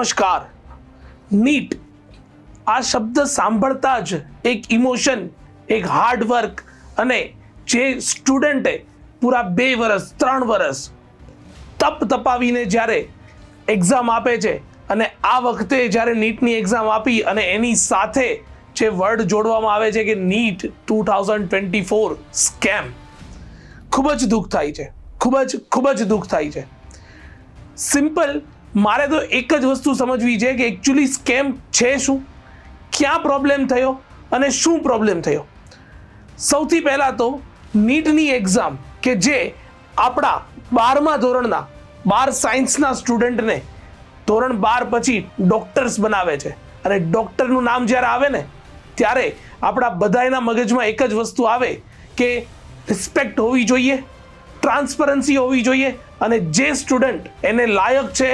નમસ્કાર. નીટ આ શબ્દ સાંભળતા જ એક ઇમોશન, એક હાર્ડવર્ક અને જે સ્ટુડન્ટે પૂરા 2 વર્ષ 3 વર્ષ તપ તપાવીને જ્યારે એક્ઝામ આપે છે અને આ વખતે જ્યારે નીટની એક્ઝામ આપી અને એની સાથે જે વર્ડ જોડવામાં આવે છે કે નીટ 2024 સ્કેમ, ખૂબ જ દુઃખ થાય છે, ખૂબ જ દુઃખ થાય છે. સિમ્પલ, મારે તો એક જ વસ્તુ સમજવી છે કે એકચ્યુઅલી સ્કેમ છે શું, ક્યાં પ્રોબ્લેમ થયો અને શું પ્રોબ્લેમ થયો. સૌથી પહેલાં તો નીટની એક્ઝામ કે જે આપણા 12મા ધોરણના 12 સાયન્સના સ્ટુડન્ટને ધોરણ 12 પછી ડૉક્ટર્સ બનાવે છે અને ડૉક્ટરનું નામ જ્યારે આવે ને ત્યારે આપણા બધાના મગજમાં એક જ વસ્તુ આવે કે રિસ્પેક્ટ હોવી જોઈએ, ટ્રાન્સપરન્સી હોવી જોઈએ અને જે સ્ટુડન્ટ એને લાયક છે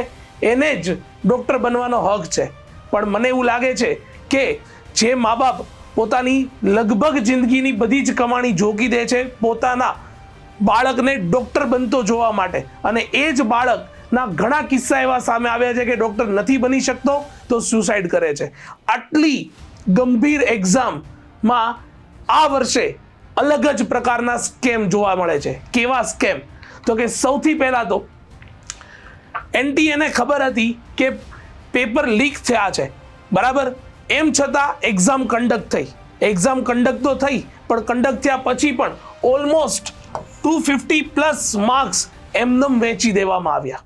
એને જ ડૉક્ટર બનવાનો હક છે. પણ મને એવું લાગે છે કે જે મા બાપ પોતાની લગભગ જિંદગીની બધી જ કમાણી જોગી દે છે પોતાના બાળકને ડૉક્ટર બનતો જોવા માટે, અને એ જ બાળકના ઘણા કિસ્સા એવા સામે આવ્યા છે કે ડૉક્ટર નથી બની શકતો તો સુસાઇડ કરે છે. આટલી ગંભીર એક્ઝામમાં આ વર્ષે અલગ જ પ્રકારના સ્કેમ જોવા મળે છે. કેવા સ્કેમ? તો કે સૌથી પહેલાં તો NTA ખબર હતી કે પેપર લીક થયા છે, બરાબર, એમ છતાં એક્ઝામ કન્ડક્ટ થઈ. એક્ઝામ કન્ડક્ટ તો થઈ, પણ કન્ડક્ટ થયા પછી પણ ઓલમોસ્ટ 250+ માર્ક્સ એમનેમ વેચી દેવામાં આવ્યા.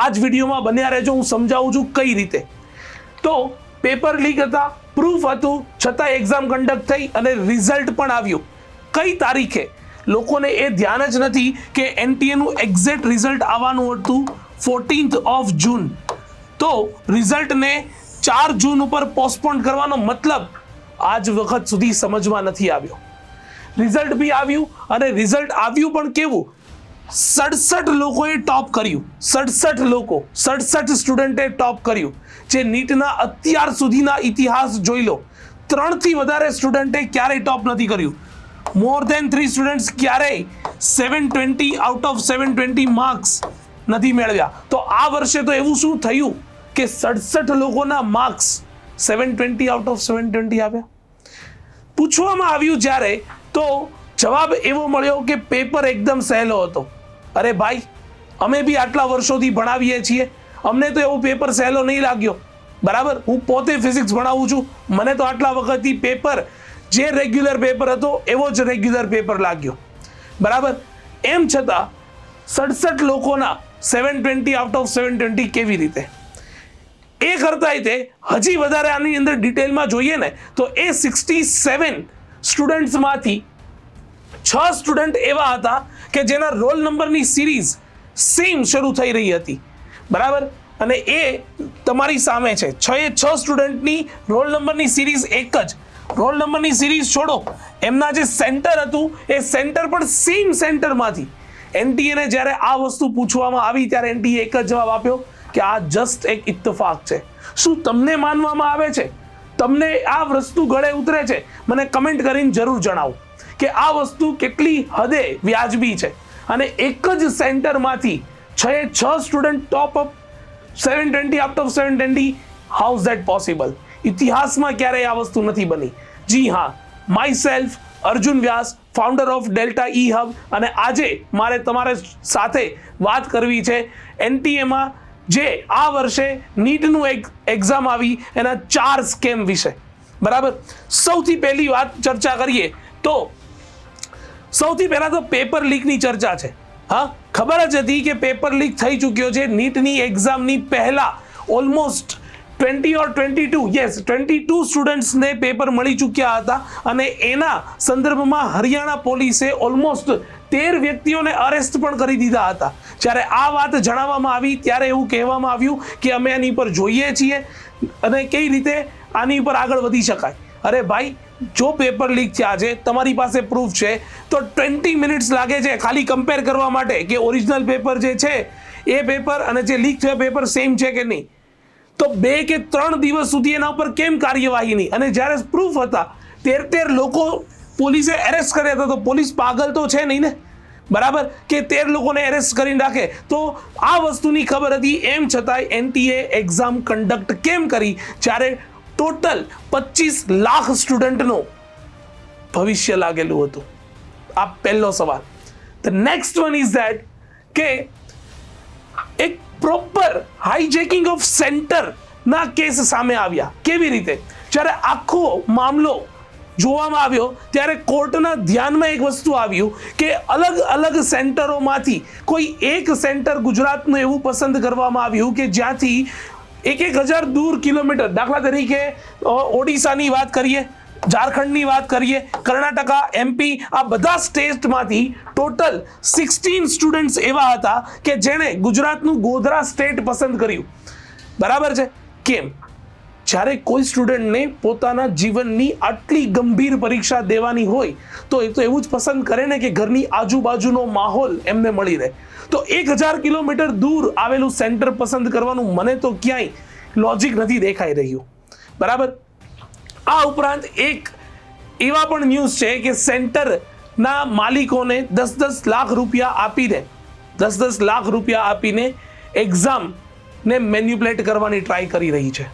આ જ વિડીયોમાં બન્યા રહેજો, હું સમજાવું છું કઈ રીતે. તો પેપર લીક હતા, પ્રૂફ હતું, છતાં એક્ઝામ કન્ડક્ટ થઈ અને રિઝલ્ટ પણ આવ્યું. કઈ તારીખે? લોકોને એ ધ્યાન જ નથી કે NTAનું એક્ઝેક્ટ રિઝલ્ટ આવવાનું હતું 14th જૂન. તો રિઝલ્ટને 4 જૂન ઉપર પોસ્ટપોન કરવાનો મતલબ આજ વખત સુધી સમજમાં નથી આવ્યો. રિઝલ્ટ બી આવ્યું અને રિઝલ્ટ આવ્યું પણ કેવું? 67 લોકોએ ટોપ કર્યું. 67 સ્ટુડન્ટે ટોપ કર્યું. જે નીટના અત્યાર સુધીના ઇતિહાસ જોઈ લો, 3થી વધારે સ્ટુડન્ટે ક્યારેય ટોપ નથી કર્યું. મોર ધેન 3 સ્ટુડન્ટ્સ ક્યારેય 720 આઉટ ઓફ 720 માર્ક્સ નથી મેળવ્યા. તો આ વર્ષે તો એવું શું થયું કે 67 લોકોના માર્ક્સ 720 આઉટ ઓફ 720 આવ્યા? પૂછવામાં આવ્યું જ્યારે, તો જવાબ એવો મળ્યો કે પેપર એકદમ સહેલો હતો. અરે ભાઈ, અમે બી આટલા વર્ષોથી ભણાવીએ છીએ, અમને તો એવો પેપર સહેલો નહીં લાગ્યો, બરાબર. હું પોતે ફિઝિક્સ ભણાવું છું, મને તો આટલા વખતથી પેપર જે રેગ્યુલર પેપર હતો એવો જ રેગ્યુલર પેપર લાગ્યો, બરાબર. એમ છતાં 67 લોકોના 720 આઉટ ઓફ 720 કેવી રીતે? એ કરતાંય તે હજી વધારે આની અંદર ડિટેલમાં જોઈએ ને તો એ 67 સ્ટુડન્ટ્સમાંથી 6 સ્ટુડન્ટ એવા હતા કે જેના રોલ નંબરની સિરીઝ સેમ શરૂ થઈ રહી હતી, બરાબર. અને એ તમારી સામે છે. 6 સ્ટુડન્ટની રોલ નંબરની સિરીઝ એક જ. રોલ નંબરની સિરીઝ છોડો, એમના જે સેન્ટર હતું એ સેન્ટર પણ સેમ સેન્ટરમાંથી. NTA જ્યારે આ વસ્તુ પૂછવામાં આવી ત્યારે NTA એક જ જવાબ આપ્યો કે આ જસ્ટ એક ઇત્તફાક છે. શું તમને માનવામાં આવે છે? તમને આ વસ્તુ ગળે ઉતરે છે? મને કમેન્ટ કરીને જરૂર જણાવો કે આ વસ્તુ કેટલી હદે વ્યાજબી છે. અને એક જ સેન્ટરમાંથી 6 student top up 720 out of 720, how is that possible? ઇતિહાસમાં ક્યારેય આ વસ્તુ નથી બની. જી હા, my self Arjun Vyas, founder of delta E hub, અને આજે મારે તમારે સાથે વાત કરવી છે NTAમાં જે આ વર્ષે નીટનું એક એક્ઝામ આવી એના 4 સ્કેમ વિશે, બરાબર. સૌથી પહેલી વાત ચર્ચા કરીએ તો સૌથી પહેલા તો પેપર લીકની ચર્ચા છે. હા, ખબર જ હતી કે પેપર લીક થઈ ચૂક્યો છે. નીટની એક્ઝામની પહેલા ઓલમોસ્ટ 22 સ્ટુડન્ટ્સને પેપર મળી ચૂક્યા હતા અને એના સંદર્ભમાં હરિયાણા પોલીસે ઓલમોસ્ટ 13 વ્યક્તિઓને અરેસ્ટ પણ કરી દીધા હતા. જ્યારે આ વાત જણાવવામાં આવી ત્યારે એવું કહેવામાં આવ્યું કે અમે આની પર જોઈએ છીએ અને કઈ રીતે આની પર આગળ વધી શકાય. અરે ભાઈ, જો પેપર લીક થયા છે, તમારી પાસે પ્રૂફ છે, તો 20 મિનિટ્સ લાગે છે ખાલી કમ્પેર કરવા માટે કે ઓરિજિનલ પેપર જે છે એ પેપર અને જે લીક થયો પેપર સેમ છે કે નહીં. તો 2 કે 3 દિવસ સુધી એના ઉપર કેમ કાર્યવાહી નહીં? અને જ્યારે પ્રૂફ હતા 13 લોકો પોલીસે એરેસ્ટ કર્યા હતા, તો પોલીસ પાગલ તો છે નહીં ને, બરાબર, કે 13 લોકોને એરેસ્ટ કરીને રાખે. તો આ વસ્તુની ખબર હતી, એમ છતાંય એનટીએ એક્ઝામ કન્ડક્ટ કેમ કરી જ્યારે ટોટલ 25 લાખ સ્ટુડન્ટનું ભવિષ્ય લાગેલું હતું? આ પહેલો સવાલ. The next one is that કે એક પ્રોપર હાઈજેકિંગ ઓફ સેન્ટર ના કેસ સામે આવ્યા. કેવી રીતે? જ્યારે આખો મામલો જોવામાં આવ્યો ત્યારે કોર્ટના ધ્યાનમાં એક વસ્તુ આવ્યું કે અલગ અલગ સેન્ટરોમાંથી કોઈ એક સેન્ટર ગુજરાતનું એવું પસંદ કરવામાં આવ્યું કે જ્યાંથી 1,000 દૂર કિલોમીટર, દાખલા તરીકે ઓડિશાની વાત કરીએ, ઝારખંડની વાત કરીએ, કર્ણાટકા, એમપી, આ બધા સ્ટેટમાંથી ટોટલ 16 સ્ટુડન્ટ્સ એવા હતા કે જેણે ગુજરાતનું ગોધરા સ્ટેટ પસંદ કર્યું. બરાબર છે? કેમ? જ્યારે કોઈ સ્ટુડન્ટને પોતાના જીવનની આટલી ગંભીર પરીક્ષા દેવાની હોય તો એ તો એવું જ પસંદ કરે ને કે ઘરની આજુબાજુનો માહોલ એમને મળી રહે. તો 1,000 કિલોમીટર દૂર આવેલું સેન્ટર પસંદ કરવાનું મને તો ક્યાંય લોજિક નથી દેખાઈ રહ્યું. બરાબર. આ ઉપરાંત એક એવા પણ ન્યૂઝ છે કે સેન્ટરના માલિકોને 10-10 લાખ રૂપિયા આપીને એક્ઝામને મેન્યુપ્લેટ કરવાની ટ્રાય કરી રહી છે,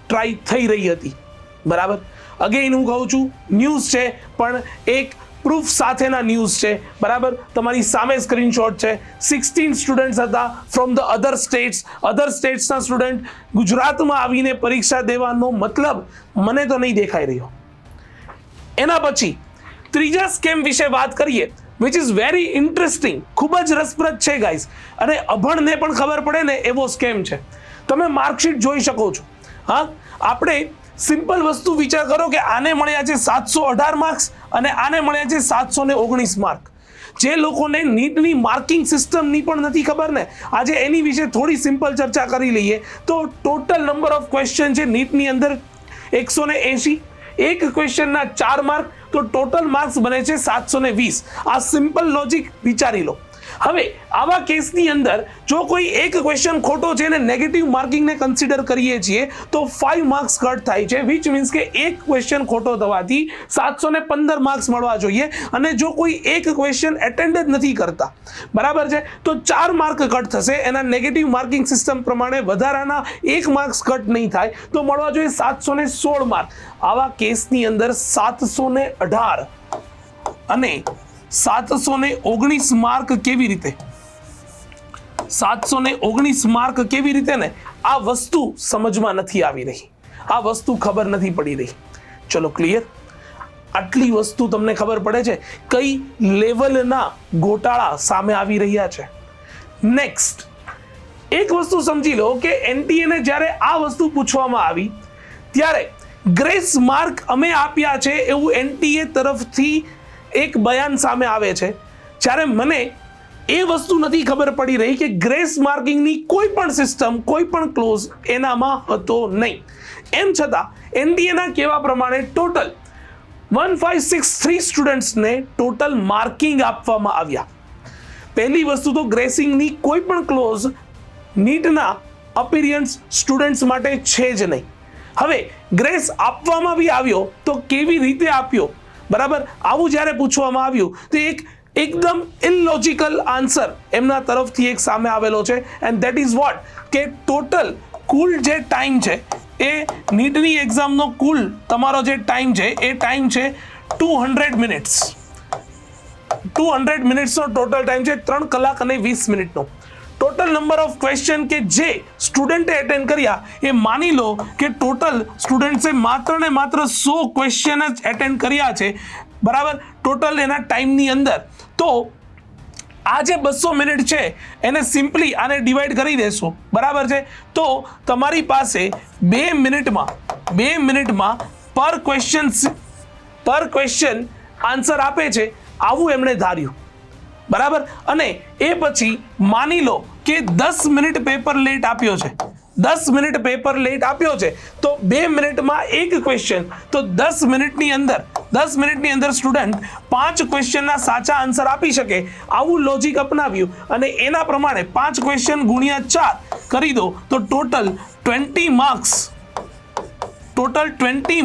ટ્રાય થઈ રહી હતી. બરાબર. અગેન હું કહું છું, ન્યૂઝ છે પણ એક પ્રૂફ સાથેના ન્યૂઝ છે. બરાબર. તમારી સામે સ્ક્રીનશોટ છે. 16 સ્ટુડન્ટ્સ હતા ફ્રોમ ધ અધર સ્ટેટ્સના સ્ટુડન્ટ ગુજરાતમાં આવીને પરીક્ષા દેવાનો મતલબ મને તો નહીં દેખાઈ રહ્યો. એના પછી ત્રીજા સ્કેમ વિશે વાત કરીએ, વિચ ઇઝ વેરી ઇન્ટરેસ્ટિંગ. ખૂબ જ રસપ્રદ છે ગાઈઝ, અને અભણને પણ ખબર પડે ને એવો સ્કેમ છે. તમે માર્કશીટ જોઈ શકો છો. હા, આપણે સિમ્પલ વસ્તુ વિચાર કરો કે આને મળ્યા છે 718 માર્ક્સ અને આને મળ્યા છે 719 માર્ક. જે લોકોને નીટની માર્કિંગ સિસ્ટમની પણ નથી ખબર ને, આજે એની વિશે થોડી સિમ્પલ ચર્ચા કરી લઈએ. તો ટોટલ નંબર ઓફ ક્વેશ્ચન છે નીટની અંદર 180. એક ક્વેશ્ચનના 4 માર્ક, તો ટોટલ માર્ક્સ બને છે 720. આ સિમ્પલ લોજિક વિચારી લો. હવે આવા કેસની અંદર જો કોઈ એક ક્વેશ્ચન ખોટો છે અને નેગેટિવ માર્કિંગને કન્સિડર કરીએ છીએ તો 5 માર્ક્સ કટ થાય છે, વિચ મીન્સ કે એક ક્વેશ્ચન ખોટો થવાથી 715 માર્ક્સ મળવા જોઈએ. અને જો કોઈ એક ક્વેશ્ચન એટેન્ડ જ નથી કરતા, બરાબર છે, તો 4 માર્ક કટ થશે. એના નેગેટિવ માર્કિંગ સિસ્ટમ પ્રમાણે વધારાના 1 માર્ક્સ કટ નહીં થાય, તો મળવા જોઈએ 716 માર્ક. આવા કેસની અંદર 718 અને 719 માર્ક કેવી રીતે? 719 માર્ક કેવી રીતે ને? આ વસ્તુ સમજમાં નથી આવી રહી, આ વસ્તુ ખબર નથી પડી રહી. ચલો ક્લિયર? આટલી વસ્તુ તમને ખબર પડે છે કઈ લેવલના ગોટાળા સામે આવી રહ્યા છે. નેક્સ્ટ એક વસ્તુ સમજી લો કે એનટીએને જ્યારે આ વસ્તુ પૂછવામાં આવી ત્યારે ગ્રેસ માર્ક અમે આપ્યા છે એવું એનટીએ તરફથી એક બયાન સામે આવે છે. જ્યારે મને એ વસ્તુ નથી ખબર પડી રહી કે ગ્રેસ માર્કિંગની કોઈ પણ સિસ્ટમ, કોઈ પણ ક્લોઝ એનામાં હતો નહીં. એમ છતાં એનટીએના કહેવા પ્રમાણે ટોટલ 1563 સ્ટુડન્ટ્સને ટોટલ માર્કિંગ આપવામાં આવ્યા. પહેલી વસ્તુ તો ગ્રેસિંગની કોઈ પણ ક્લોઝ નીટના અપિયરન્સ સ્ટુડન્ટ્સ માટે છે જ નહીં. હવે ગ્રેસ આપવામાં બી આવ્યો તો કેવી રીતે આપ્યો? બરાબર. આવું જ્યારે પૂછવામાં આવ્યું તો એકદમ ઇલોજિકલ આન્સર એમના તરફથી એક સામે આવેલો છે. એન્ડ ધેટ ઇઝ વોટ કે ટોટલ કુલ જે ટાઈમ છે એ નીટની એક્ઝામનો કુલ તમારો જે ટાઈમ છે એ ટાઈમ છે 200 મિનિટ્સ. 200 મિનિટ્સનો ટોટલ ટાઈમ છે, 3 કલાક અને 20 મિનિટનો. ટોટલ નંબર ઓફ ક્વેશ્ચન કે જે સ્ટુડન્ટે એટેન્ડ કર્યા એ માની લો કે ટોટલ સ્ટુડન્ટ્સે માત્ર ને માત્ર 100 ક્વેશ્ચન જ એટેન્ડ કર્યા છે. બરાબર. ટોટલ એના ટાઈમની અંદર તો આ જે 200 મિનિટ છે એને સિમ્પલી આને ડિવાઈડ કરી દેશો. બરાબર છે. તો તમારી પાસે 2 મિનિટમાં પર ક્વેશ્ચન આન્સર આપે છે, આવું એમણે ધાર્યું. બરાબર. અને એ પછી માની લો કે 10 મિનિટ પેપર લેટ આપ્યો છે, 10 મિનિટ પેપર લેટ આપ્યો છે, તો 2 મિનિટમાં એક ક્વેશ્ચન, તો 10 મિનિટની અંદર સ્ટુડન્ટ 5 ક્વેશ્ચનના સાચા આન્સર આપી શકે. આવું લોજિક અપનાવ્યું અને એના પ્રમાણે 5 ક્વેશ્ચન ગુણ્યા 4 કરી દો તો ટોટલ 20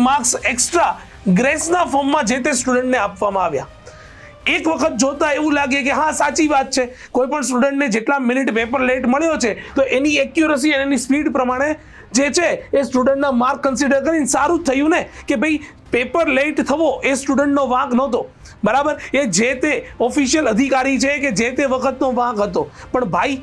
માર્ક્સ એક્સ્ટ્રા ગ્રેસના ફોર્મમાં જે તે સ્ટુડન્ટને આપવામાં આવ્યા. એક વખત જોતા એવું લાગે કે હા સાચી વાત છે, કોઈ પણ સ્ટુડન્ટને જેટલા મિનિટ પેપર લેટ મળ્યો છે તો એની એક્યુરસી અને એની સ્પીડ પ્રમાણે જે છે એ સ્ટુડન્ટના માર્ક કન્સિડર કરીને સારું થયું ને કે ભાઈ પેપર લેટ થવો એ સ્ટુડન્ટનો વાંક નહોતો, બરાબર, એ જે તે ઓફિશિયલ અધિકારી છે કે જે તે વખતનો વાંક હતો. પણ ભાઈ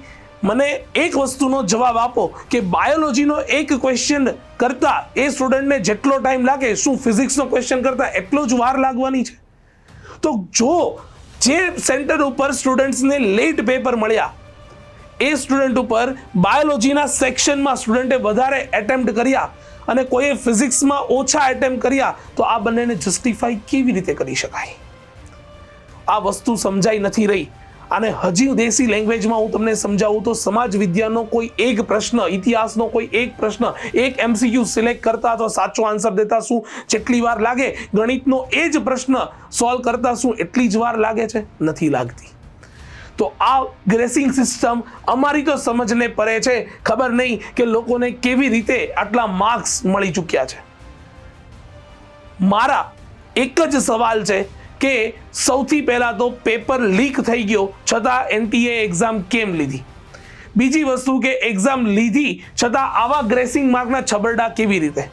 મને એક વસ્તુનો જવાબ આપો કે બાયોલોજીનો એક ક્વેશ્ચન કરતા એ સ્ટુડન્ટને જેટલો ટાઈમ લાગે શું ફિઝિક્સનો ક્વેશ્ચન કરતા એટલો જ વાર લાગવાની છે? તો જો જે સેન્ટર ઉપર સ્ટુડન્ટ્સને લેટ પેપર મળ્યા એ સ્ટુડન્ટ ઉપર બાયોલોજીના સેક્શનમાં સ્ટુડન્ટે વધારે એટેમ્પ્ટ કર્યા અને કોઈએ ફિઝિક્સમાં ઓછા એટેમ્પ્ટ કર્યા તો આ બંનેને જસ્ટિફાઈ કેવી રીતે કરી શકાય? આ વસ્તુ સમજાઈ નથી રહી. અને હજી દેશી લેંગ્વેજમાં હું તમને સમજાવું તો સમાજ વિદ્યાનો કોઈ એક પ્રશ્ન, ઇતિહાસનો કોઈ એક પ્રશ્ન, એક MCQ સિલેક્ટ કરતા અથવા સાચો આન્સર દેતા શું જેટલી વાર લાગે, ગણિતનો એ જ પ્રશ્ન સોલ્વ કરતા શું એટલી જ વાર લાગે છે? નથી લાગતી. તો આ ગ્રેસિંગ સિસ્ટમ અમારી તો સમજને પરે છે, ખબર નહીં કે લોકોને કેવી રીતે આટલા માર્ક્સ મળી ચૂક્યા છે. મારા એક જ સવાલ છે કે સૌથી પહેલા તો પેપર લીક થઈ ગયો છતાં NTA એક્ઝામ કેમ લીધી? બીજી વસ્તુ કે એક્ઝામ લીધી છતાં આવા ગ્રેસિંગ માર્કના છબરડા કેવી રીતે?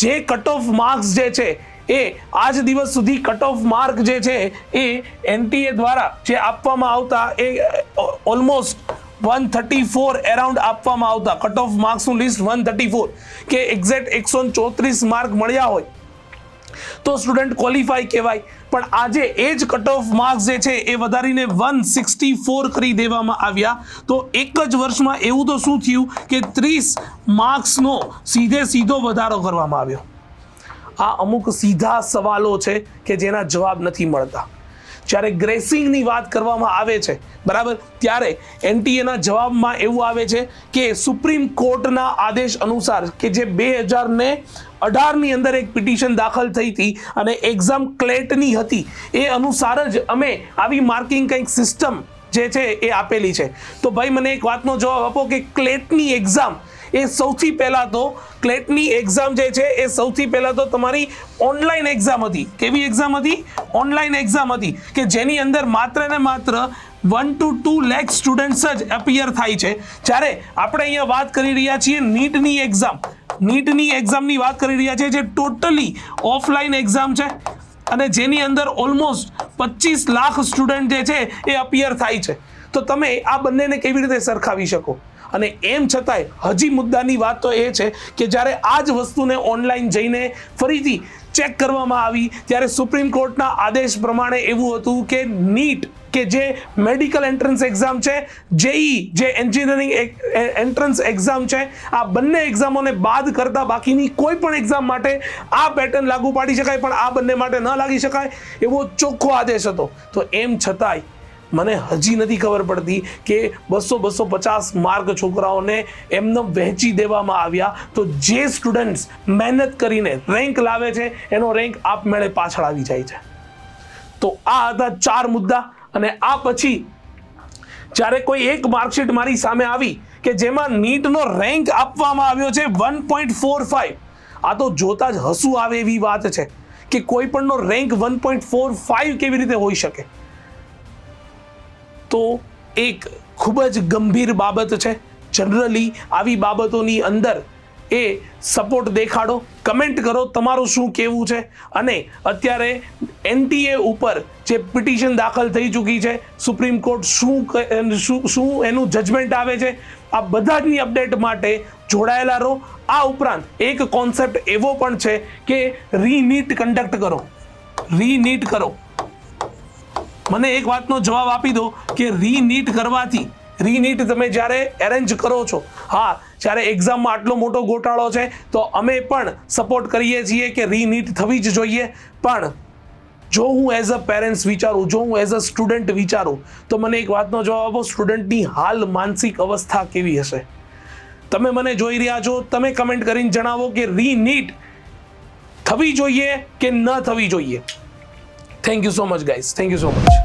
જે કટ ઓફ માર્ક્સ જે છે એ આજ દિવસ સુધી કટ ઓફ માર્ક જે છે એ NTA દ્વારા જે આપવામાં આવતા એ ઓલમોસ્ટ 134 એરાઉન્ડ આપવામાં આવતા, કટ ઓફ માર્ક્સનું લિસ્ટ 134 કે એક્ઝેક્ટ 134 માર્ક મળ્યા હોય તો સ્ટુડન્ટ ક્વોલિફાય કહેવાય. પણ આજે એ જ કટ ઓફ માર્ક્સ જે છે એ વધારીને 164 કરી દેવામાં આવ્યા. તો એક જ વર્ષમાં એવું તો શું થયું કે 30 માર્ક્સનો સીધો વધારો કરવામાં આવ્યો. આ અમુક સીધા સવાલો છે કે જેના જવાબ નથી મળતા. જ્યારે ગ્રેસિંગની વાત કરવામાં આવે છે, બરાબર, ત્યારે NTA જવાબમાં એવું આવે છે કે સુપ્રીમ કોર્ટના આદેશ અનુસાર કે જે 2018ની અંદર એક પિટિશન દાખલ થઈ હતી અને એક્ઝામ ક્લેટની હતી એ અનુસાર જ અમે આવી માર્કિંગ કંઈક સિસ્ટમ જે છે એ આપેલી છે. તો ભાઈ મને એક વાતનો જવાબ આપો કે ક્લેટની એક્ઝામ એ સૌથી પહેલા તો ક્લેટની એક્ઝામ જે છે એ સૌથી પહેલા તો તમારી ઓનલાઈન એક્ઝામ હતી. કેવી એક્ઝામ હતી? ઓનલાઈન એક્ઝામ હતી કે જેની અંદર માત્ર ને માત્ર 1 to 2 લાખ સ્ટુડન્ટ્સ જ અપિયર થાય છે. જ્યારે આપણે અહીંયા વાત કરી રહ્યા છીએ નીટની એક્ઝામ, નીટની એક્ઝામની વાત કરી રહ્યા છીએ જે ટોટલી ઓફલાઈન એક્ઝામ છે અને જેની અંદર ઓલમોસ્ટ 25 લાખ સ્ટુડન્ટ જે છે એ અપિયર થાય છે. તો તમે આ બંનેને કેવી રીતે સરખાવી શકો? અને એમ છતાંય હજી મુદ્દાની વાત તો એ છે કે જ્યારે આ જ વસ્તુને ઓનલાઈન જઈને ફરીથી ચેક કરવામાં આવી ત્યારે સુપ્રીમ કોર્ટના આદેશ પ્રમાણે એવું હતું કે નીટ કે જે મેડિકલ એન્ટ્રન્સ એક્ઝામ છે, JEE જે એન્જિનિયરિંગ એન્ટ્રન્સ એક્ઝામ છે, આ બંને એક્ઝામોને બાદ કરતા બાકીની કોઈ પણ એક્ઝામ માટે આ પેટર્ન લાગુ પાડી શકાય પણ આ બંને માટે ન લાગી શકાય એવો ચોખ્ખો આદેશ હતો. તો એમ છતાંય મને હજી નથી ખબર પડતી કે 200-250 માર્ક છોકરાઓને એમને વહેંચી દેવામાં આવ્યા તો જે સ્ટુડન્ટ્સ મહેનત કરીને રેન્ક લાવે છે એનો રેન્ક આપમેળે પાછળ આવી જાય છે. તો આ હતા 4 મુદ્દા. અને આ પછી જ્યારે કોઈ એક માર્કશીટ મારી સામે આવી કે જેમાં નીટનો રેન્ક આપવામાં આવ્યો છે 1.45, આ તો જોતા જ હસવું આવે એવી વાત છે કે કોઈ પણનો રેન્ક 1.45 કેવી રીતે હોઈ શકે? તો એક ખૂબ જ ગંભીર બાબત છે. જનરલી આવી બાબતોની અંદર એ સપોર્ટ દેખાડો, કમેન્ટ કરો તમારું શું કહેવું છે. અને અત્યારે NTA ઉપર જે પિટિશન દાખલ થઈ ચૂકી છે, સુપ્રીમ કોર્ટ શું એનું જજમેન્ટ આવે છે, આ બધાની અપડેટ માટે જોડાયેલા રહો. આ ઉપરાંત એક કોન્સેપ્ટ એવો પણ છે કે રીનીટ કન્ડક્ટ કરો, રીનીટ કરો. મને એક વાતનો જવાબ આપી દો કે રીનીટ કરવાથી, રીનીટ તમે જ્યારે એરેન્જ કરો છો, હા, જ્યારે એક્ઝામમાં આટલો મોટો ગોટાળો છે તો અમે પણ સપોર્ટ કરીએ છીએ કે રીનીટ થવી જ જોઈએ. પણ જો હું એઝ અ પેરેન્ટ્સ વિચારું, જો હું એઝ અ સ્ટુડન્ટ વિચારું તો મને એક વાતનો જવાબ આપો, સ્ટુડન્ટની હાલ માનસિક અવસ્થા કેવી હશે? તમે મને જોઈ રહ્યા છો, તમે કમેન્ટ કરીને જણાવો કે રીનીટ થવી જોઈએ કે ન થવી જોઈએ. Thank you so much guys, thank you so much.